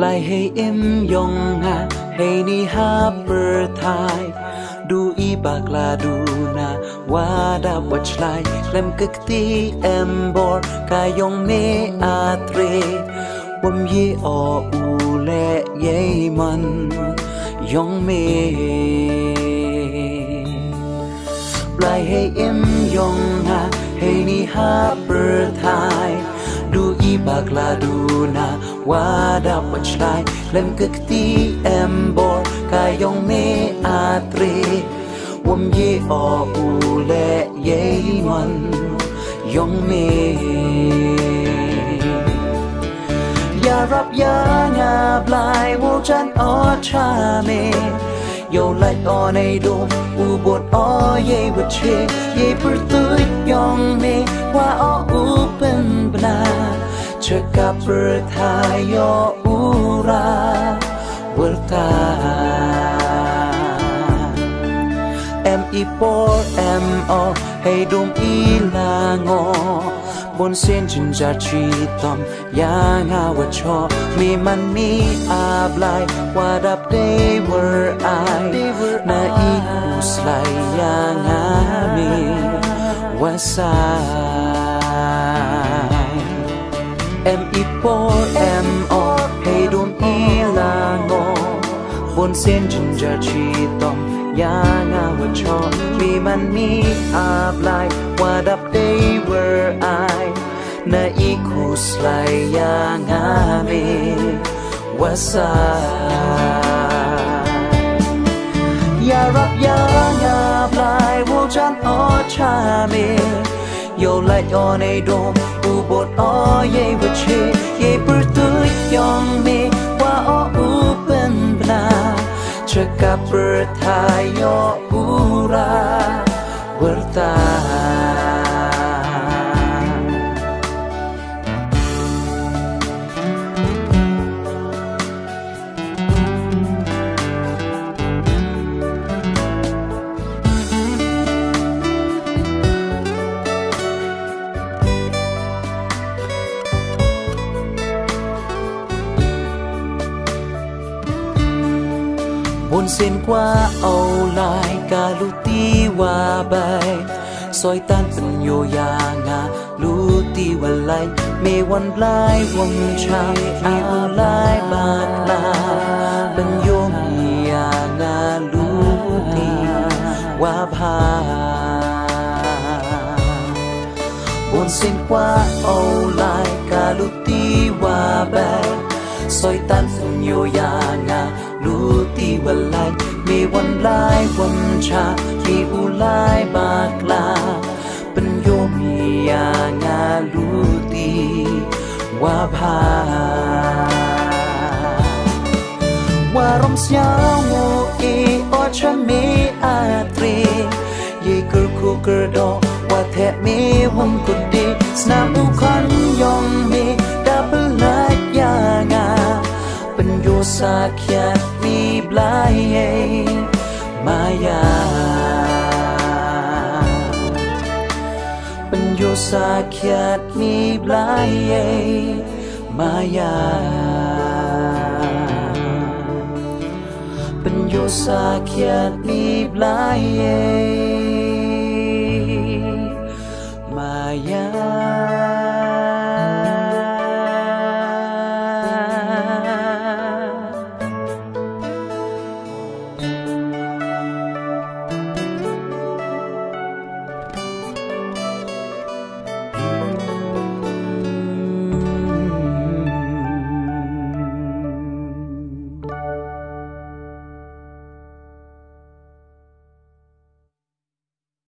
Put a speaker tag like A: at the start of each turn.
A: lại hay em yong ha hay ni ha per thai du i bạc là du na wa da watch lại lem cực ti em bor ka yong me atre wam ye o u le ye man yong me lại hay em yong ha hay ni ha per thai du i bạc là du na wa da watch lại lem cực ti em bor ka yong me atre wam ye o u le ye man yong me ya rap ya nga blai wo chan o cha me yo lại o nei dum u bot o ye wat che ye per tu yong me wa o u pen bna che ka per tha yo u ra ta em i por em o hay dum i la ngo bon sen chin ja chi tom ya nga wa cho mi man mi ablai what up they were I na i uslai ya nga mi wasai em i por em o hay dum i la ngo bon sen chin ja chi tom ya nga wa cho mi man mi ablai what up they were I na ikus lai ya nga mi wasa ya rap ya nga blai wo chan o cha mi yo lại o nei dom u bot o ye wa che ye per tu yong mi wa o u pen bna che ka per tha yo u ra ta buồn xin qua âu lại cả lu ti wa bay soi tan tình yo ya nga lu ti wa lại me wan lai wong cha a lai ba la tình yo mi ya nga lu ti wa ba buồn xin qua âu lại cả lu ti wa bay soi tan tình yo ya nga lu ti wa lai me wan lai wam cha ki u lai bak la pen yo mi ya nga lu ti wa pha wa rom sia ngo e o cha me a tre ye kur khu kur do wa the me wam ku de snam u khan yong me da la ya nga pen yo sa kya mi blai maya pen yo sa kya mi blai maya pen yo sa kya mi blai maya